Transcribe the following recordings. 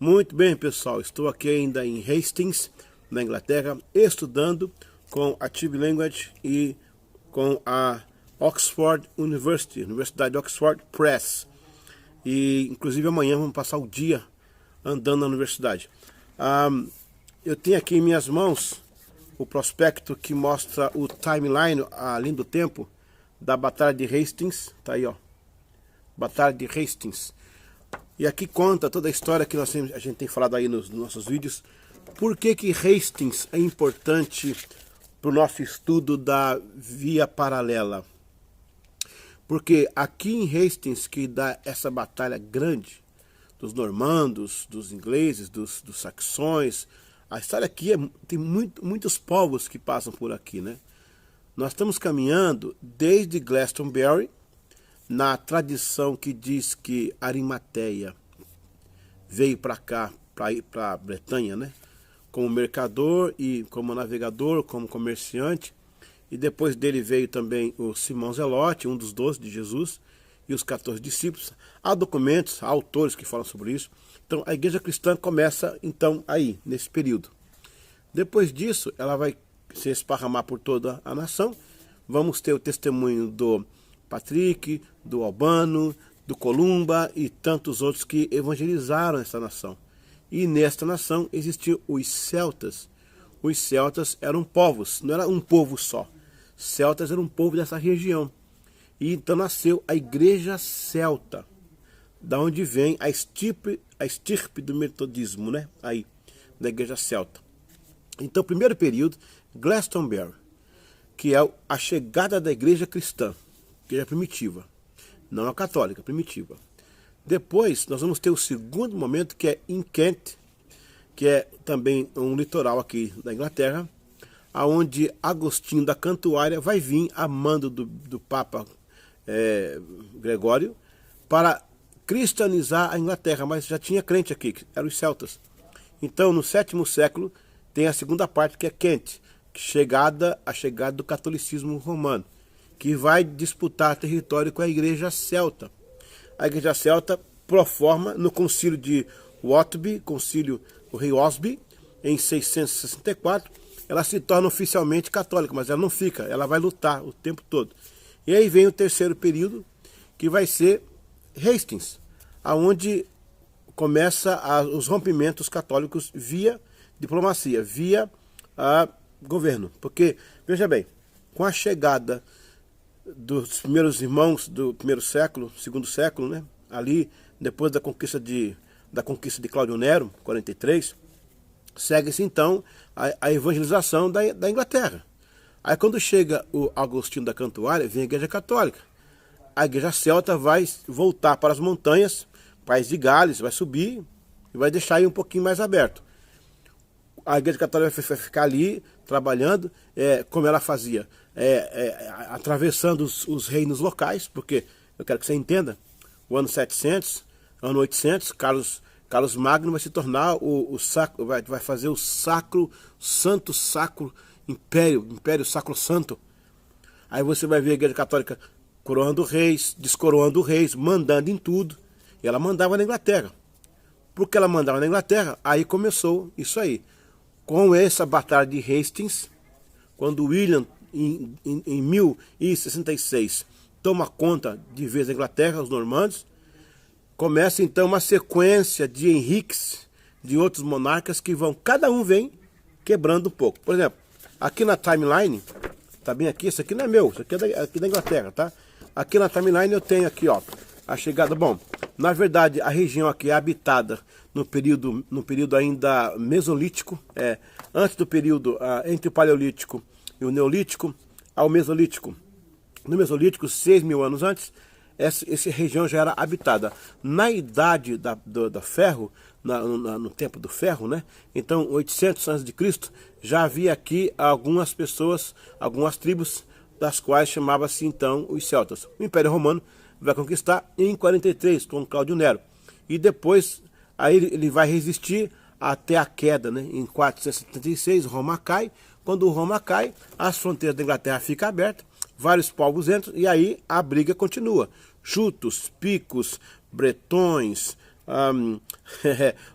Muito bem, pessoal, estou aqui ainda em Hastings, na Inglaterra, estudando com a TIB Language e com a Oxford University, Universidade de Oxford Press. E inclusive amanhã vamos passar o dia andando na universidade. Eu tenho aqui em minhas mãos o prospecto que mostra o timeline, a linha do tempo da Batalha de Hastings. Tá aí, ó, Batalha de Hastings. E aqui conta toda a história que a gente tem falado aí nos nossos vídeos. Por que Hastings é importante para o nosso estudo da via paralela? Porque aqui em Hastings que dá essa batalha grande dos normandos, dos ingleses, dos saxões. A história aqui tem muitos povos que passam por aqui, né? Nós estamos caminhando desde Glastonbury, na tradição que diz que Arimateia veio para cá, para ir para a Bretanha, né? Como mercador e como navegador, como comerciante. E depois dele veio também o Simão Zelote, um dos 12 de Jesus, e os 14 discípulos. Há documentos, há autores que falam sobre isso. Então a igreja cristã começa então aí, nesse período. Depois disso, ela vai se esparramar por toda a nação. Vamos ter o testemunho do Patrick, do Albano, do Columba e tantos outros que evangelizaram essa nação. E nesta nação existiam os celtas. Os celtas eram povos, não era um povo só. Celtas eram um povo dessa região. E então nasceu a igreja celta, da onde vem a estirpe do metodismo, né? Aí, da igreja celta. Então, o primeiro período, Glastonbury, que é a chegada da igreja cristã, igreja primitiva, não a católica, primitiva. Depois, nós vamos ter o segundo momento, que é em Kent, que é também um litoral aqui da Inglaterra, aonde Agostinho da Cantuária vai vir a mando do Papa Gregório para cristianizar a Inglaterra, mas já tinha crente aqui, que eram os celtas. Então, no 7º século, tem a segunda parte, que é Kent, a chegada do catolicismo romano, que vai disputar território com a igreja celta. A igreja celta proforma no concílio de Whitby, o rei Osby, em 664, ela se torna oficialmente católica, mas ela não fica, ela vai lutar o tempo todo. E aí vem o terceiro período, que vai ser Hastings, aonde começa os rompimentos católicos via diplomacia, via governo. Porque, veja bem, com a chegada dos primeiros irmãos do primeiro século, segundo século, né, ali depois da conquista de Cláudio Nero, 43, segue-se então a evangelização da Inglaterra. Aí quando chega o Agostinho da Cantuária, vem a igreja católica. A igreja celta vai voltar para as montanhas, País de Gales, vai subir e vai deixar aí um pouquinho mais aberto. A igreja católica vai ficar ali trabalhando, como ela fazia, atravessando os reinos locais, porque eu quero que você entenda, o ano 700, ano 800, Carlos Magno vai se tornar vai fazer o sacro império sacro santo. Aí você vai ver a igreja católica coroando reis, descoroando reis, mandando em tudo. E ela mandava na Inglaterra. Porque ela mandava na Inglaterra, aí começou isso aí. Com essa batalha de Hastings, quando William, em 1066, toma conta de vez da Inglaterra, os normandos, começa então uma sequência de Henriques, de outros monarcas que cada um vem quebrando um pouco. Por exemplo, aqui na timeline, tá bem aqui, isso aqui não é meu, isso aqui é aqui da Inglaterra, tá? Aqui na timeline eu tenho aqui, ó, a chegada, bom, na verdade a região aqui é habitada no período ainda mesolítico, antes do período entre o paleolítico e o neolítico, ao mesolítico. No mesolítico, 6.000 anos antes, essa região já era habitada. Na idade do ferro, no tempo do ferro, né? Então, 800 a.C., já havia aqui algumas pessoas, algumas tribos, das quais chamava-se então os celtas. O Império Romano vai conquistar em 43, com Cláudio Nero. E depois, aí ele vai resistir até a queda, né? Em 476, Roma cai. Quando Roma cai, as fronteiras da Inglaterra ficam abertas, vários povos entram, e aí a briga continua. Jutos, picos, bretões,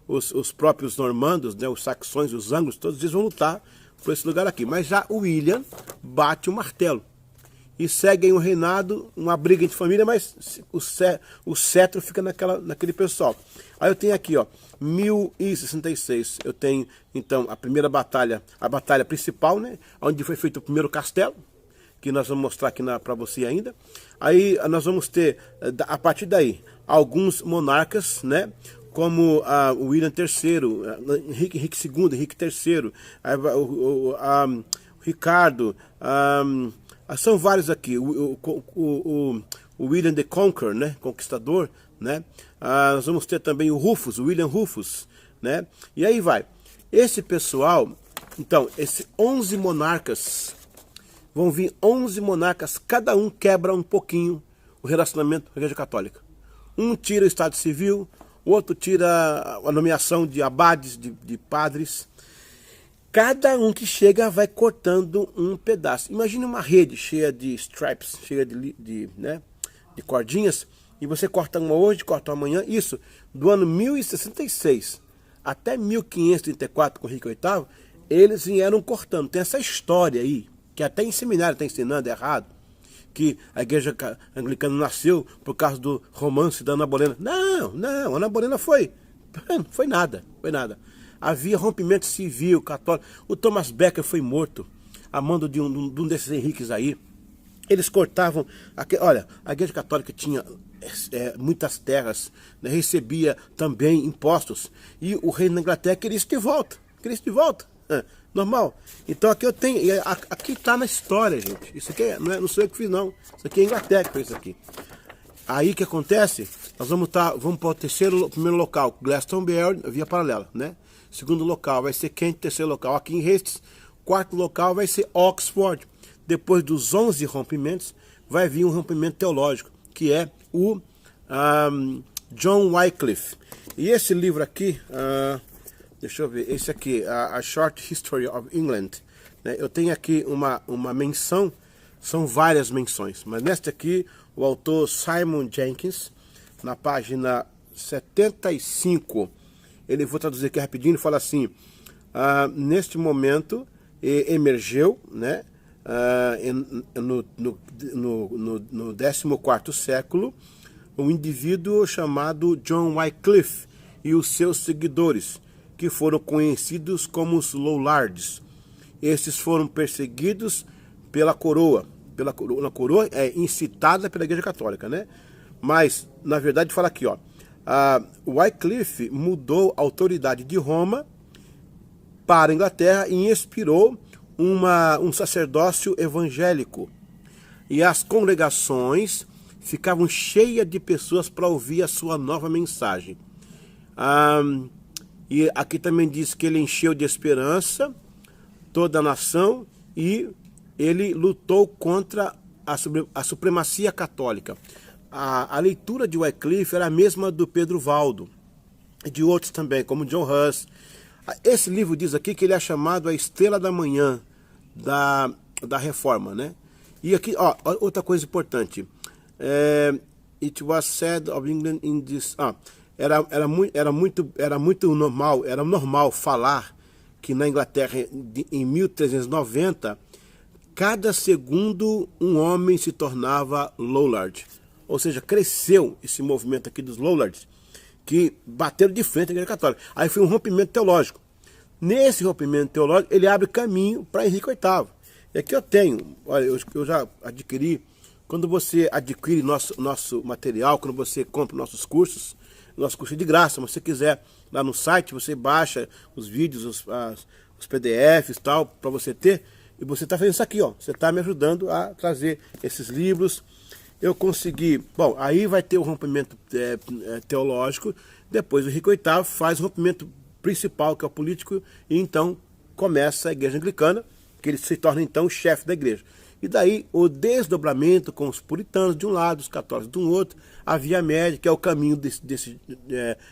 os próprios normandos, né, os saxões, os anglos, todos eles vão lutar por esse lugar aqui. Mas já o William bate o martelo e segue aí um reinado, uma briga entre família, mas o cetro fica naquele pessoal. Aí eu tenho aqui, ó, 1066, eu tenho então a primeira batalha, a batalha principal, né, onde foi feito o primeiro castelo, que nós vamos mostrar aqui para você ainda. Aí nós vamos ter, a partir daí, alguns monarcas, né, como o William III, Henrique II, Henrique III, o Ricardo, são vários aqui, o William the Conqueror, né, Conquistador, né, nós vamos ter também o Rufus, o William Rufus, né, e aí vai. Esse pessoal, então, esses 11 monarcas, vão vir 11 monarcas, cada um quebra um pouquinho o relacionamento com a Igreja Católica. Um tira o Estado Civil, o outro tira a nomeação de abades, de padres. Cada um que chega vai cortando um pedaço. Imagine uma rede cheia de stripes, cheia de cordinhas, e você corta uma hoje, corta uma amanhã. Isso, do ano 1066 até 1534, com Henrique VIII, eles vieram cortando. Tem essa história aí, que até em seminário está ensinando errado, que a igreja anglicana nasceu por causa do romance da Ana Bolena. Não, Ana Bolena foi nada. Havia rompimento civil, católico. O Thomas Becket foi morto a mando de um desses Henriques aí. Eles cortavam, olha, a igreja católica tinha muitas terras, né, recebia também impostos, e o rei da Inglaterra queria isso de volta, normal. Então aqui eu tenho, aqui está na história, gente. Isso aqui não sou eu que fiz, não. Isso aqui é a Inglaterra que fez isso aqui. Aí o que acontece? Nós vamos para o primeiro local, Glastonbury, via paralela, né? Segundo local vai ser Kent, terceiro local aqui em Hastings. Quarto local vai ser Oxford. Depois dos 11 rompimentos, vai vir um rompimento teológico, que é o John Wycliffe. E esse livro aqui, deixa eu ver, esse aqui, a Short History of England, né? Eu tenho aqui uma menção, são várias menções, mas nesta aqui, o autor Simon Jenkins, na página 75, vou traduzir aqui rapidinho, ele fala assim, neste momento emergeu, né, no 14º século, um indivíduo chamado John Wycliffe e os seus seguidores, que foram conhecidos como os Lollards. Esses foram perseguidos pela coroa. A coroa é incitada pela Igreja Católica, né? Mas, na verdade, fala aqui, ó, Wycliffe mudou a autoridade de Roma para a Inglaterra e inspirou um sacerdócio evangélico. E as congregações ficavam cheias de pessoas para ouvir a sua nova mensagem. E aqui também diz que ele encheu de esperança toda a nação e ele lutou contra a supremacia católica. A leitura de Wycliffe era a mesma do Pedro Valdo e de outros também, como John Huss. Esse livro diz aqui que ele é chamado a estrela da manhã da reforma, né? E aqui, ó, outra coisa importante. It was said of England in this... Era muito normal falar que na Inglaterra, em 1390, cada segundo um homem se tornava Lollard. Ou seja, cresceu esse movimento aqui dos Lollards, que bateram de frente à Igreja Católica. Aí foi um rompimento teológico. Nesse rompimento teológico, ele abre caminho para Henrique VIII. E aqui eu tenho, olha, eu já adquiri, quando você adquire nosso material, quando você compra nossos cursos, nosso curso é de graça, mas se você quiser, lá no site, você baixa os vídeos, os PDFs e tal, para você ter, e você está fazendo isso aqui, ó, você está me ajudando a trazer esses livros. Eu consegui, bom, aí vai ter o rompimento teológico, depois o Henrique VIII faz o rompimento principal, que é o político, e então começa a Igreja Anglicana, que ele se torna então o chefe da igreja. E daí o desdobramento com os puritanos de um lado, os católicos de um outro, a via média, que é o caminho desse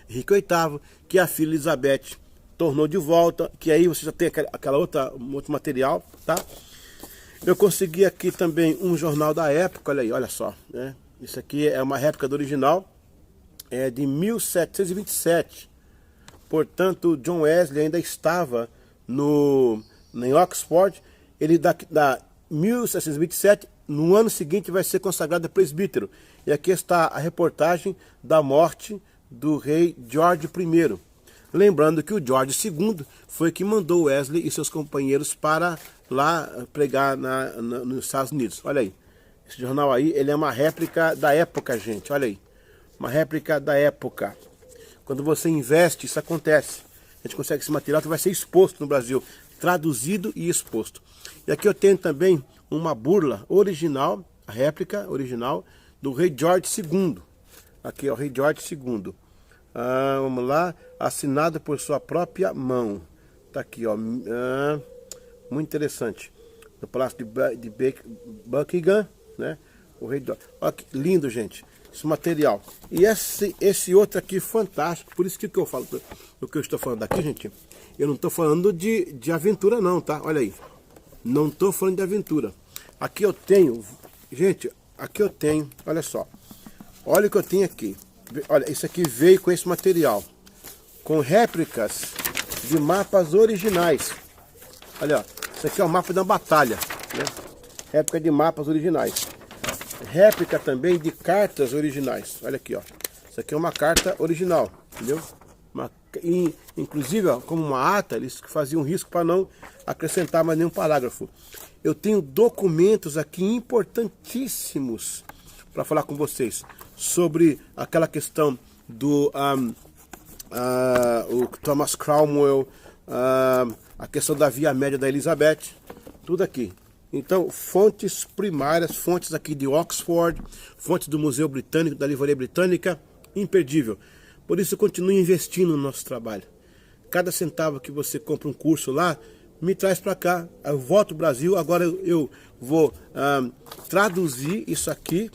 Henrique VIII, que a filha Elizabeth tornou de volta, que aí você já tem outro material, tá? Eu consegui aqui também um jornal da época, olha aí, olha só, né? Isso aqui é uma réplica do original, é de 1727. Portanto, John Wesley ainda estava em Oxford. Ele da 1727, no ano seguinte, vai ser consagrado a presbítero. E aqui está a reportagem da morte do rei George I. Lembrando que o George II foi que mandou Wesley e seus companheiros para lá pregar nos Estados Unidos. Olha aí, esse jornal aí, ele é uma réplica da época, gente, olha aí. Uma réplica da época. Quando você investe, isso acontece. A gente consegue esse material que vai ser exposto no Brasil, traduzido e exposto. E aqui eu tenho também uma burla original, a réplica original do rei George II. Aqui, ó, o rei George II. Vamos lá, assinado por sua própria mão. Tá aqui, ó. Muito interessante. No Palácio de Buckingham, né? O rei George. Olha que lindo, gente. Esse material. E esse outro aqui, fantástico. Por isso que eu falo, o que eu estou falando aqui, gente, eu não estou falando de aventura não, tá? Olha aí. Não estou falando de aventura. Aqui eu tenho, gente, aqui eu tenho, olha só. Olha o que eu tenho aqui. Olha, isso aqui veio com esse material. Com réplicas de mapas originais. Olha, ó, isso aqui é o mapa da batalha, né? Réplica de mapas originais. Réplica também de cartas originais. Olha aqui, ó. Isso aqui é uma carta original, entendeu? Inclusive, ó, como uma ata, eles faziam risco para não acrescentar mais nenhum parágrafo. Eu tenho documentos aqui importantíssimos para falar com vocês sobre aquela questão do o Thomas Cromwell, a questão da Via Média da Elizabeth, tudo aqui. Então, fontes primárias, fontes aqui de Oxford, fontes do Museu Britânico, da Livraria Britânica, imperdível. Por isso eu continuo investindo no nosso trabalho. Cada centavo que você compra um curso lá, me traz para cá. Eu volto ao Brasil, agora eu vou traduzir isso aqui,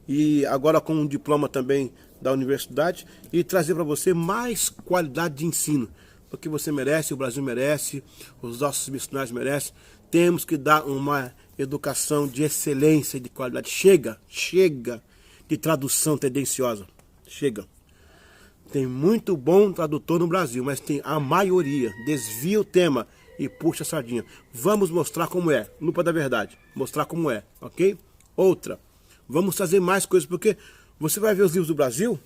e agora com um diploma também da universidade, e trazer para você mais qualidade de ensino. Porque você merece, o Brasil merece, os nossos missionários merecem. Temos que dar uma educação de excelência, de qualidade. Chega de tradução tendenciosa. Chega. Tem muito bom tradutor no Brasil, mas tem a maioria desvia o tema e puxa a sardinha. Vamos mostrar como é, lupa da verdade. Mostrar como é, ok? Outra, vamos trazer mais coisas, porque você vai ver os livros do Brasil,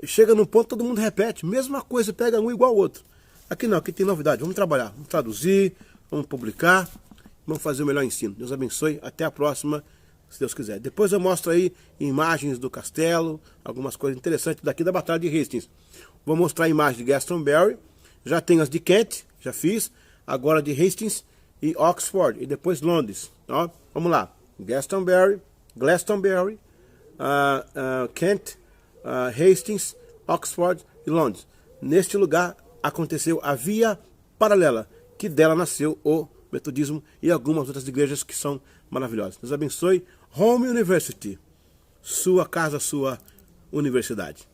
chega num ponto todo mundo repete, mesma coisa, pega um igual ao outro. Aqui não, aqui tem novidade, vamos trabalhar, vamos traduzir, vamos publicar, vamos fazer o melhor ensino. Deus abençoe, até a próxima, se Deus quiser. Depois eu mostro aí imagens do castelo, algumas coisas interessantes daqui da Batalha de Hastings. Vou mostrar a imagem de Glastonbury, já tenho as de Kent, já fiz, agora de Hastings e Oxford, e depois Londres. Ó, vamos lá, Glastonbury, Kent, Hastings, Oxford e Londres. Neste lugar aconteceu a Via Paralela, que dela nasceu o metodismo e algumas outras igrejas que são maravilhosas. Deus abençoe. Home University, sua casa, sua universidade.